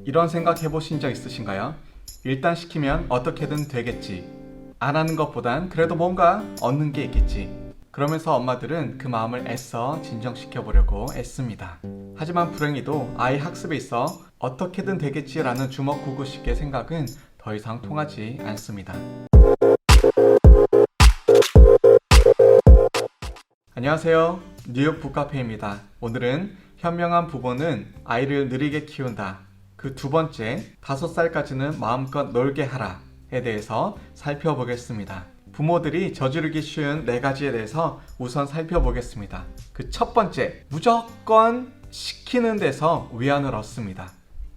이런 생각 해보신 적 있으신가요? 일단 시키면 어떻게든 되겠지. 안 하는 것보단 그래도 뭔가 얻는 게 있겠지. 그러면서 엄마들은 그 마음을 애써 진정시켜 보려고 애씁니다. 하지만 불행히도 아이 학습에 있어 어떻게든 되겠지라는 주먹구구식의 생각은 더 이상 통하지 않습니다. 안녕하세요. 뉴욕 북카페입니다. 오늘은 현명한 부모는 아이를 느리게 키운다. 그 두 번째, 5살까지는 마음껏 놀게 하라에 대해서 살펴보겠습니다. 부모들이 저지르기 쉬운 4가지에 대해서 우선 살펴보겠습니다. 그 첫 번째, 무조건 시키는 데서 위안을 얻습니다.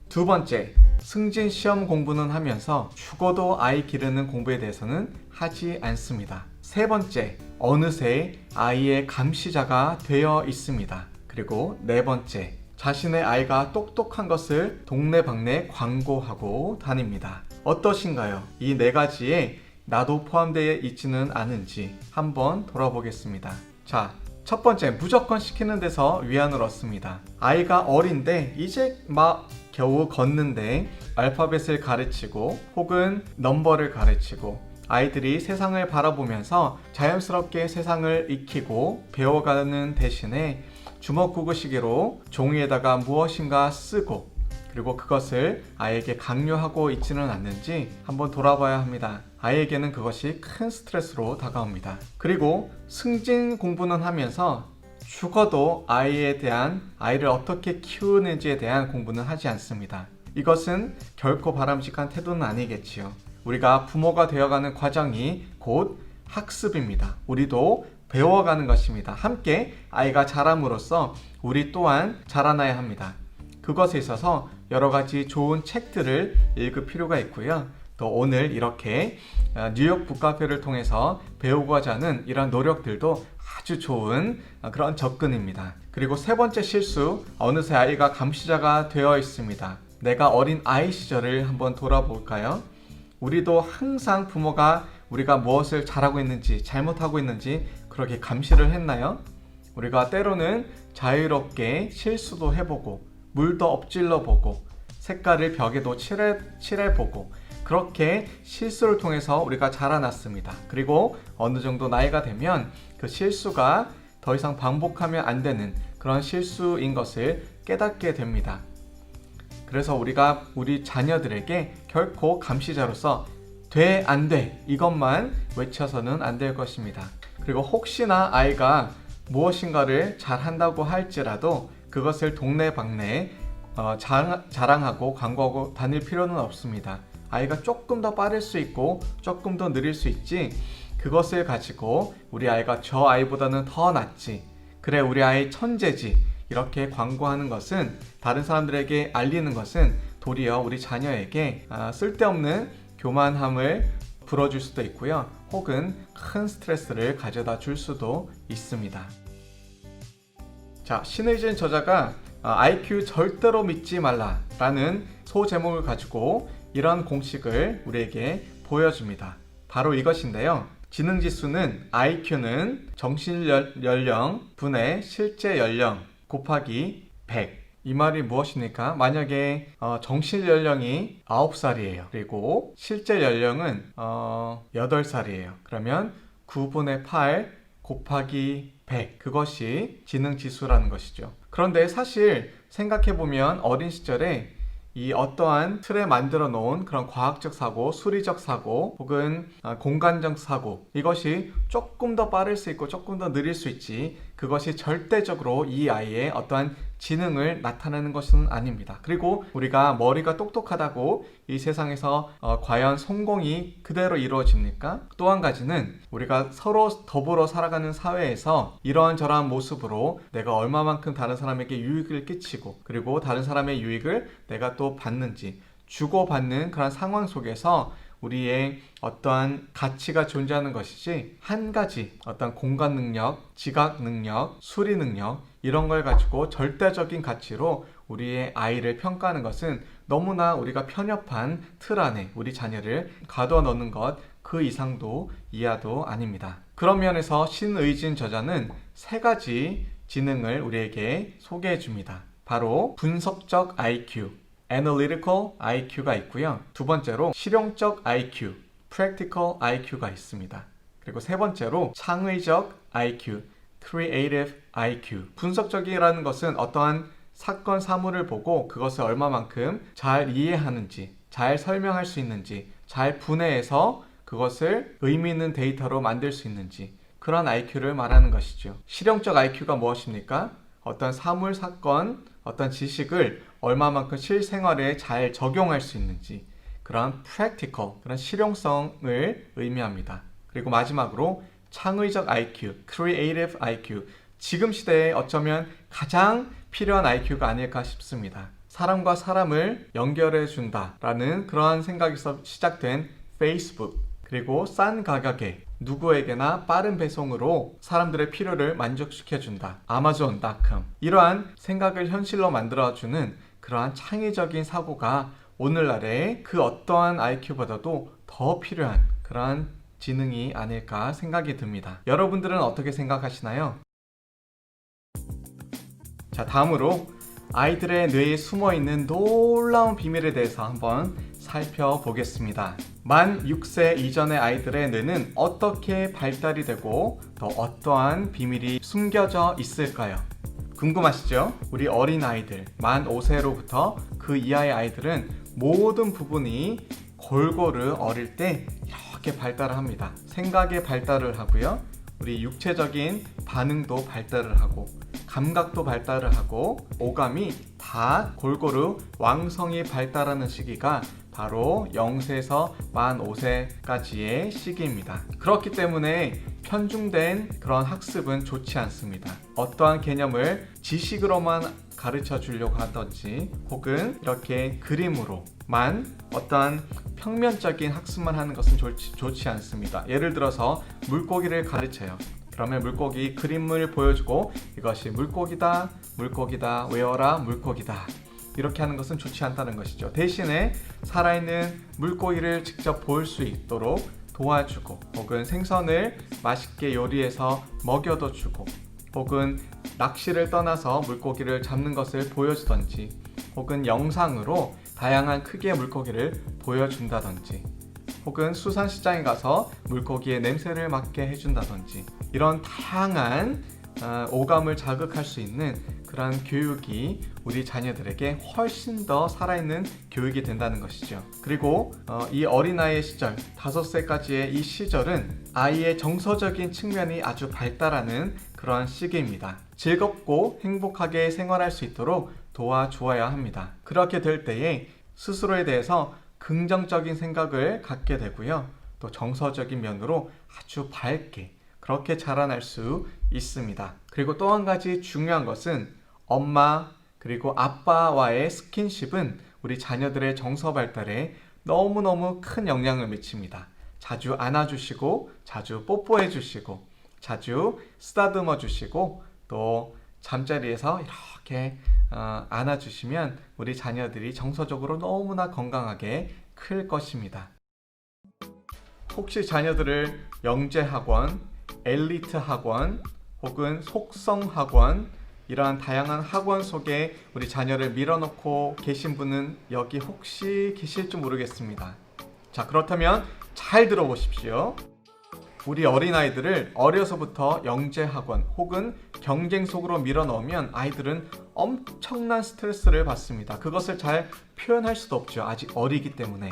두 번째, 승진 시험 공부는 하면서 죽어도 아이 기르는 공부에 대해서는 하지 않습니다. 세 번째, 어느새 아이의 감시자가 되어 있습니다. 그리고 네 번째, 자신의 아이가 똑똑한 것을 동네방네 광고하고 다닙니다. 어떠신가요? 이 4가지에 나도 포함되어 있지는 않은지 한번 돌아보겠습니다. 자, 첫 번째, 무조건 시키는 데서 위안을 얻습니다. 아이가 어린데 이제 막 겨우 걷는데 알파벳을 가르치고 혹은 넘버를 가르치고 아이들이 세상을 바라보면서 자연스럽게 세상을 익히고 배워가는 대신에 주먹구구식으로 종이에다가 무엇인가 쓰고 그리고 그것을 아이에게 강요하고 있지는 않는지 한번 돌아봐야 합니다. 아이에게는 그것이 큰 스트레스로 다가옵니다. 그리고 승진 공부는 하면서 죽어도 아이를 어떻게 키우는지에 대한 공부는 하지 않습니다. 이것은 결코 바람직한 태도는 아니겠지요. 우리가 부모가 되어가는 과정이 곧 학습입니다. 우리도 배워가는 것입니다. 함께 아이가 자람으로써 우리 또한 자라나야 합니다. 그것에 있어서 여러 가지 좋은 책들을 읽을 필요가 있고요. 또 오늘 이렇게 뉴욕 북카페를 통해서 배우고자 하는 이런 노력들도 아주 좋은 그런 접근입니다. 그리고 세 번째 실수, 어느새 아이가 감시자가 되어 있습니다. 내가 어린 아이 시절을 한번 돌아볼까요? 우리도 항상 부모가 우리가 무엇을 잘하고 있는지 잘못하고 있는지 그렇게 감시를 했나요? 우리가 때로는 자유롭게 실수도 해보고 물도 엎질러 보고 색깔을 벽에도 칠해보고 그렇게 실수를 통해서 우리가 자라났습니다. 그리고 어느 정도 나이가 되면 그 실수가 더 이상 반복하면 안 되는 그런 실수인 것을 깨닫게 됩니다. 그래서 우리가 우리 자녀들에게 결코 감시자로서 돼, 안 돼 이것만 외쳐서는 안 될 것입니다. 그리고 혹시나 아이가 무엇인가를 잘한다고 할지라도 그것을 동네방네 자랑하고 광고하고 다닐 필요는 없습니다. 아이가 조금 더 빠를 수 있고 조금 더 느릴 수 있지 그것을 가지고 우리 아이가 저 아이보다는 더 낫지, 그래 우리 아이 천재지 이렇게 광고하는 것은, 다른 사람들에게 알리는 것은 도리어 우리 자녀에게 쓸데없는 교만함을 불어줄 수도 있고요. 혹은 큰 스트레스를 가져다 줄 수도 있습니다. 자, 신의진 저자가 IQ 절대로 믿지 말라 라는 소제목을 가지고 이런 공식을 우리에게 보여줍니다. 바로 이것인데요. 지능지수는 IQ는 정신연령 분의 실제 연령 곱하기 100. 이 말이 무엇입니까? 만약에 정신연령이 9살이에요. 그리고 실제 연령은 8살이에요. 그러면 9분의 8 곱하기 100. 그것이 지능지수라는 것이죠. 그런데 사실 생각해보면 어린 시절에 이 어떠한 틀에 만들어 놓은 그런 과학적 사고, 수리적 사고, 혹은 공간적 사고, 이것이 조금 더 빠를 수 있고 조금 더 느릴 수 있지 그것이 절대적으로 이 아이의 어떠한 지능을 나타내는 것은 아닙니다. 그리고 우리가 머리가 똑똑하다고 이 세상에서 과연 성공이 그대로 이루어집니까? 또 한 가지는 우리가 서로 더불어 살아가는 사회에서 이러한저러한 모습으로 내가 얼마만큼 다른 사람에게 유익을 끼치고 그리고 다른 사람의 유익을 내가 또 받는지 주고받는 그런 상황 속에서 우리의 어떠한 가치가 존재하는 것이지 한 가지 어떤 공간 능력, 지각 능력, 수리 능력 이런 걸 가지고 절대적인 가치로 우리의 아이를 평가하는 것은 너무나 우리가 편협한 틀 안에 우리 자녀를 가둬 넣는 것 그 이상도 이하도 아닙니다. 그런 면에서 신의진 저자는 3가지 지능을 우리에게 소개해 줍니다. 바로 분석적 IQ, Analytical IQ가 있고요. 두 번째로 실용적 IQ, Practical IQ가 있습니다. 그리고 세 번째로 창의적 IQ, Creative IQ. 분석적이라는 것은 어떠한 사건, 사물을 보고 그것을 얼마만큼 잘 이해하는지, 잘 설명할 수 있는지, 잘 분해해서 그것을 의미 있는 데이터로 만들 수 있는지, 그런 IQ를 말하는 것이죠. 실용적 IQ가 무엇입니까? 어떤 사물, 사건, 어떤 지식을 얼마만큼 실생활에 잘 적용할 수 있는지, 그런 practical, 그런 실용성을 의미합니다. 그리고 마지막으로 창의적 IQ, creative IQ. 지금 시대에 어쩌면 가장 필요한 IQ가 아닐까 싶습니다. 사람과 사람을 연결해 준다라는 그러한 생각에서 시작된 페이스북, 그리고 싼 가격에 누구에게나 빠른 배송으로 사람들의 필요를 만족시켜준다, 아마존.com. 이러한 생각을 현실로 만들어주는 그러한 창의적인 사고가 오늘날의 그 어떠한 IQ보다도 더 필요한 그러한 지능이 아닐까 생각이 듭니다. 여러분들은 어떻게 생각하시나요? 자, 다음으로 아이들의 뇌에 숨어있는 놀라운 비밀에 대해서 한번 살펴보겠습니다. 만 6세 이전의 아이들의 뇌는 어떻게 발달이 되고 또 어떠한 비밀이 숨겨져 있을까요? 궁금하시죠? 우리 어린 아이들, 만 5세로부터 그 이하의 아이들은 모든 부분이 골고루 어릴 때 이렇게 발달을 합니다. 생각의 발달을 하고요. 우리 육체적인 반응도 발달을 하고 감각도 발달을 하고 오감이 다 골고루 왕성히 발달하는 시기가 바로 0세에서 만 5세까지의 시기입니다. 그렇기 때문에 편중된 그런 학습은 좋지 않습니다. 어떠한 개념을 지식으로만 가르쳐 주려고 하든지 혹은 이렇게 그림으로만 어떠한 평면적인 학습만 하는 것은 좋지 않습니다. 예를 들어서 물고기를 가르쳐요. 그러면 물고기 그림을 보여주고 이것이 물고기다, 물고기다, 외워라, 물고기다. 이렇게 하는 것은 좋지 않다는 것이죠. 대신에 살아있는 물고기를 직접 볼 수 있도록 도와주고 혹은 생선을 맛있게 요리해서 먹여도 주고 혹은 낚시를 떠나서 물고기를 잡는 것을 보여주던지 혹은 영상으로 다양한 크기의 물고기를 보여준다든지 혹은 수산시장에 가서 물고기의 냄새를 맡게 해준다든지 이런 다양한 오감을 자극할 수 있는 그런 교육이 우리 자녀들에게 훨씬 더 살아있는 교육이 된다는 것이죠. 그리고 이 어린아이의 시절, 5세까지의 이 시절은 아이의 정서적인 측면이 아주 발달하는 그러한 시기입니다. 즐겁고 행복하게 생활할 수 있도록 도와주어야 합니다. 그렇게 될 때에 스스로에 대해서 긍정적인 생각을 갖게 되고요. 또 정서적인 면으로 아주 밝게 그렇게 자라날 수 있습니다. 그리고 또 한 가지 중요한 것은 엄마 그리고 아빠와의 스킨십은 우리 자녀들의 정서 발달에 너무너무 큰 영향을 미칩니다. 자주 안아주시고 자주 뽀뽀해 주시고 자주 쓰다듬어 주시고 또 잠자리에서 이렇게 안아주시면 우리 자녀들이 정서적으로 너무나 건강하게 클 것입니다. 혹시 자녀들을 영재학원, 엘리트 학원 혹은 속성학원 이러한 다양한 학원 속에 우리 자녀를 밀어넣고 계신 분은 여기 혹시 계실지 모르겠습니다. 자, 그렇다면 잘 들어보십시오. 우리 어린아이들을 어려서부터 영재학원 혹은 경쟁 속으로 밀어넣으면 아이들은 엄청난 스트레스를 받습니다. 그것을 잘 표현할 수도 없죠. 아직 어리기 때문에.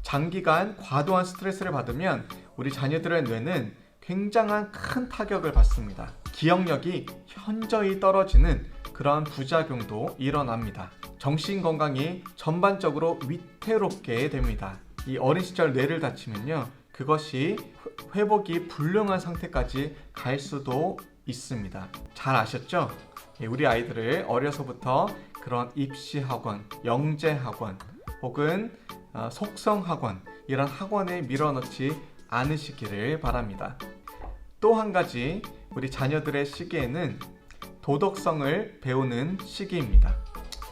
장기간 과도한 스트레스를 받으면 우리 자녀들의 뇌는 굉장한 큰 타격을 받습니다. 기억력이 현저히 떨어지는 그런 부작용도 일어납니다. 정신 건강이 전반적으로 위태롭게 됩니다. 이 어린 시절 뇌를 다치면요, 그것이 회복이 불능한 상태까지 갈 수도 있습니다. 잘 아셨죠? 우리 아이들을 어려서부터 그런 입시학원, 영재학원 혹은 속성학원 이런 학원에 밀어넣지 않으시기를 바랍니다. 또 한 가지 우리 자녀들의 시기에는 도덕성을 배우는 시기입니다.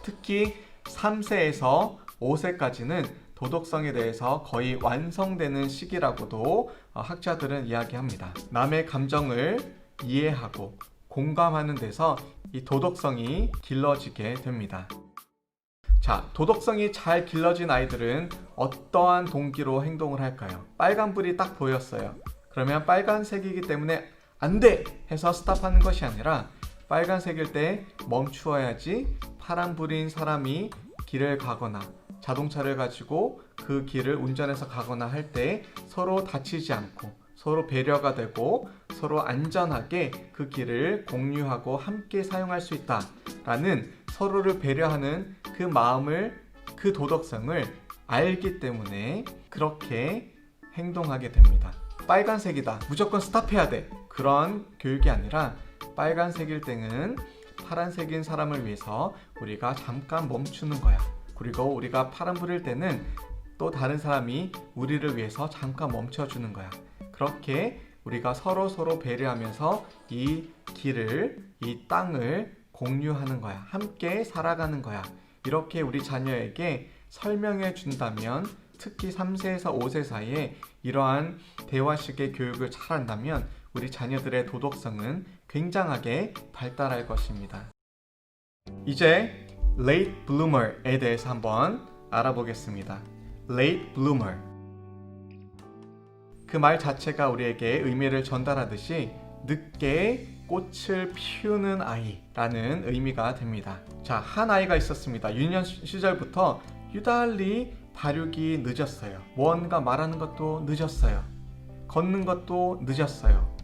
특히 3세에서 5세까지는 도덕성에 대해서 거의 완성되는 시기라고도 학자들은 이야기합니다. 남의 감정을 이해하고 공감하는 데서 이 도덕성이 길러지게 됩니다. 자, 도덕성이 잘 길러진 아이들은 어떠한 동기로 행동을 할까요? 빨간불이 딱 보였어요. 그러면 빨간색이기 때문에 안 돼! 해서 스탑하는 것이 아니라 빨간색일 때 멈추어야지 파란불인 사람이 길을 가거나 자동차를 가지고 그 길을 운전해서 가거나 할 때 서로 다치지 않고 서로 배려가 되고 서로 안전하게 그 길을 공유하고 함께 사용할 수 있다라는 서로를 배려하는 그 마음을, 그 도덕성을 알기 때문에 그렇게 행동하게 됩니다. 빨간색이다, 무조건 스탑해야 돼, 그런 교육이 아니라 빨간색일 때는 파란색인 사람을 위해서 우리가 잠깐 멈추는 거야. 그리고 우리가 파란불일 때는 또 다른 사람이 우리를 위해서 잠깐 멈춰주는 거야. 그렇게 우리가 서로 배려하면서 이 길을, 이 땅을 공유하는 거야. 함께 살아가는 거야. 이렇게 우리 자녀에게 설명해 준다면, 특히 3세에서 5세 사이에 이러한 대화식의 교육을 잘 한다면 우리 자녀들의 도덕성은 굉장하게 발달할 것입니다. 이제 late bloomer에 대해서 한번 알아보겠습니다. late bloomer, 그 말 자체가 우리에게 의미를 전달하듯이 늦게 꽃을 피우는 아이라는 의미가 됩니다. 자, 한 아이가 있었습니다. 유년 시절부터 유달리 발육이 늦었어요. 무언가 말하는 것도 늦었어요. 걷는 것도 늦었어요.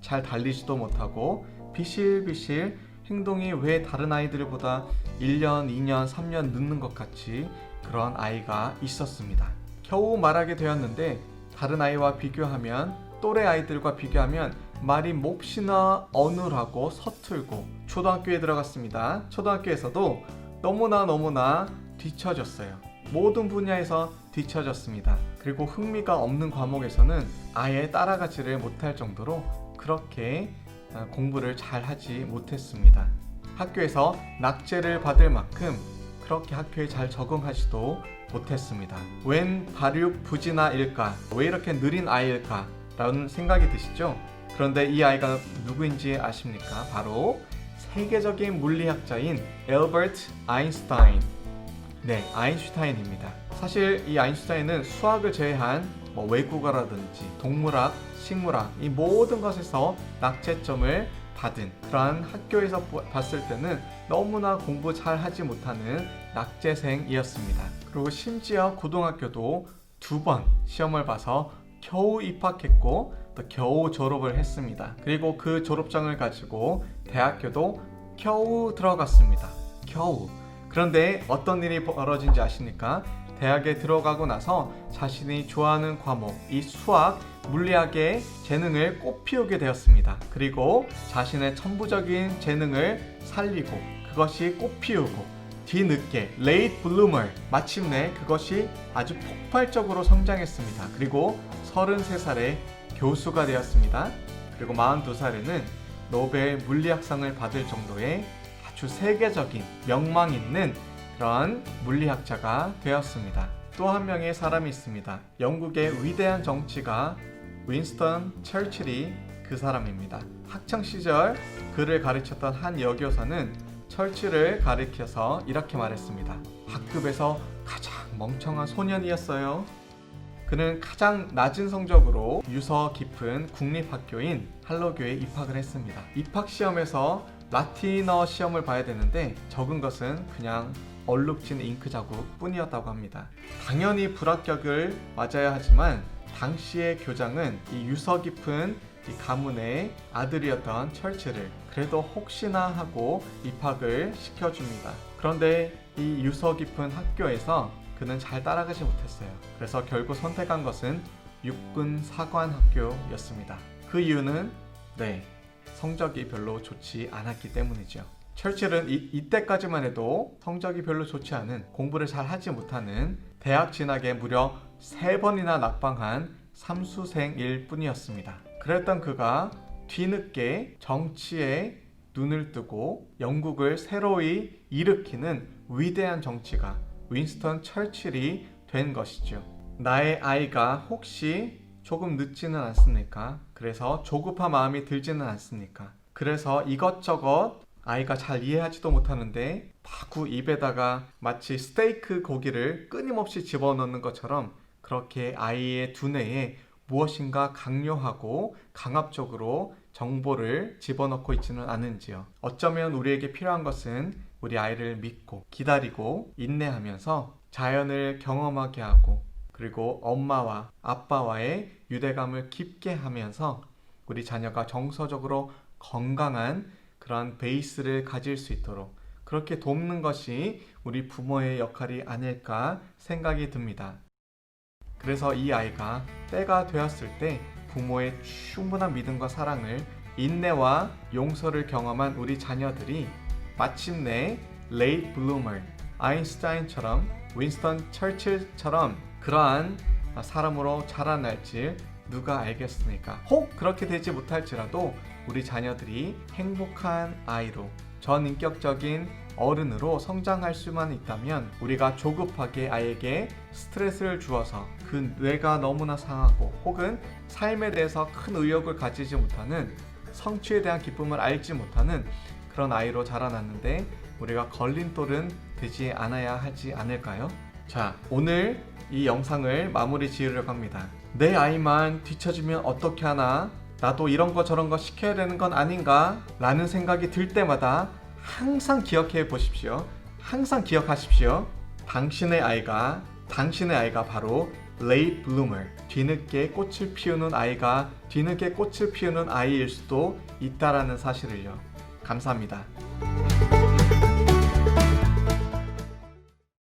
잘 달리지도 못하고 비실비실 행동이 왜 다른 아이들보다 1년, 2년, 3년 늦는 것 같이 그런 아이가 있었습니다. 겨우 말하게 되었는데 다른 아이와 비교하면, 또래 아이들과 비교하면 말이 몹시나 어눌하고 서툴고, 초등학교에 들어갔습니다. 초등학교에서도 너무나 뒤처졌어요. 모든 분야에서 뒤처졌습니다. 그리고 흥미가 없는 과목에서는 아예 따라가지를 못할 정도로 그렇게 공부를 잘 하지 못했습니다. 학교에서 낙제를 받을 만큼 그렇게 학교에 잘 적응하지도 못했습니다. 웬 발육 부진아일까? 왜 이렇게 느린 아이일까? 라는 생각이 드시죠? 그런데 이 아이가 누구인지 아십니까? 바로 세계적인 물리학자인 엘버트 아인슈타인. 네, 아인슈타인입니다. 사실 이 아인슈타인은 수학을 제외한 외국어라든지 동물학, 식물학, 이 모든 것에서 낙제점을 받은 그러한, 학교에서 봤을 때는 너무나 공부 잘 하지 못하는 낙제생이었습니다. 그리고 심지어 고등학교도 2번 시험을 봐서 겨우 입학했고 또 겨우 졸업을 했습니다. 그리고 그 졸업장을 가지고 대학교도 겨우 들어갔습니다. 겨우. 그런데 어떤 일이 벌어진지 아십니까? 대학에 들어가고 나서 자신이 좋아하는 과목, 이 수학, 물리학의 재능을 꽃피우게 되었습니다. 그리고 자신의 천부적인 재능을 살리고 그것이 꽃피우고 뒤늦게 late bloomer, 마침내 그것이 아주 폭발적으로 성장했습니다. 그리고 33살에 교수가 되었습니다. 그리고 42살에는 노벨 물리학상을 받을 정도의 아주 세계적인 명망 있는 그런 물리학자가 되었습니다. 또 한 명의 사람이 있습니다. 영국의 위대한 정치가 윈스턴 처칠이 그 사람입니다. 학창시절 그를 가르쳤던 한 여교사는 처칠을 가리켜서 이렇게 말했습니다. 학급에서 가장 멍청한 소년이었어요. 그는 가장 낮은 성적으로 유서 깊은 국립학교인 할로교에 입학을 했습니다. 입학시험에서 라틴어 시험을 봐야 되는데 적은 것은 그냥 얼룩진 잉크 자국 뿐이었다고 합니다. 당연히 불합격을 맞아야 하지만 당시의 교장은 이 유서 깊은 이 가문의 아들이었던 철치를 그래도 혹시나 하고 입학을 시켜줍니다. 그런데 이 유서 깊은 학교에서 그는 잘 따라가지 못했어요. 그래서 결국 선택한 것은 육군 사관 학교였습니다. 그 이유는 성적이 별로 좋지 않았기 때문이죠. 철칠은 이때까지만 해도 성적이 별로 좋지 않은, 공부를 잘 하지 못하는, 대학 진학에 무려 3번이나 낙방한 삼수생일 뿐이었습니다. 그랬던 그가 뒤늦게 정치에 눈을 뜨고 영국을 새로이 일으키는 위대한 정치가 윈스턴 처칠이 된 것이죠. 나의 아이가 혹시 조금 늦지는 않습니까? 그래서 조급한 마음이 들지는 않습니까? 그래서 이것저것 아이가 잘 이해하지도 못하는데 마구 입에다가 마치 스테이크 고기를 끊임없이 집어넣는 것처럼 그렇게 아이의 두뇌에 무엇인가 강요하고 강압적으로 정보를 집어넣고 있지는 않은지요. 어쩌면 우리에게 필요한 것은 우리 아이를 믿고 기다리고 인내하면서 자연을 경험하게 하고 그리고 엄마와 아빠와의 유대감을 깊게 하면서 우리 자녀가 정서적으로 건강한 그런 베이스를 가질 수 있도록 그렇게 돕는 것이 우리 부모의 역할이 아닐까 생각이 듭니다. 그래서 이 아이가 때가 되었을 때 부모의 충분한 믿음과 사랑을 인내와 용서를 경험한 우리 자녀들이 마침내 레이트 블루머, 아인슈타인처럼 윈스턴 처칠처럼 그러한 사람으로 자라날지 누가 알겠습니까? 혹 그렇게 되지 못할지라도 우리 자녀들이 행복한 아이로 전인격적인 어른으로 성장할 수만 있다면 우리가 조급하게 아이에게 스트레스를 주어서 그 뇌가 너무나 상하고 혹은 삶에 대해서 큰 의욕을 가지지 못하는 성취에 대한 기쁨을 알지 못하는 그런 아이로 자라났는데 우리가 걸림돌은 되지 않아야 하지 않을까요? 자, 오늘 이 영상을 마무리 지으려고 합니다. 내 아이만 뒤처지면 어떻게 하나? 나도 이런 거 저런 거 시켜야 되는 건 아닌가? 라는 생각이 들 때마다 항상 기억해 보십시오. 항상 기억하십시오. 당신의 아이가 바로 late bloomer, 뒤늦게 꽃을 피우는 아이가 뒤늦게 꽃을 피우는 아이일 수도 있다라는 사실을요. 감사합니다.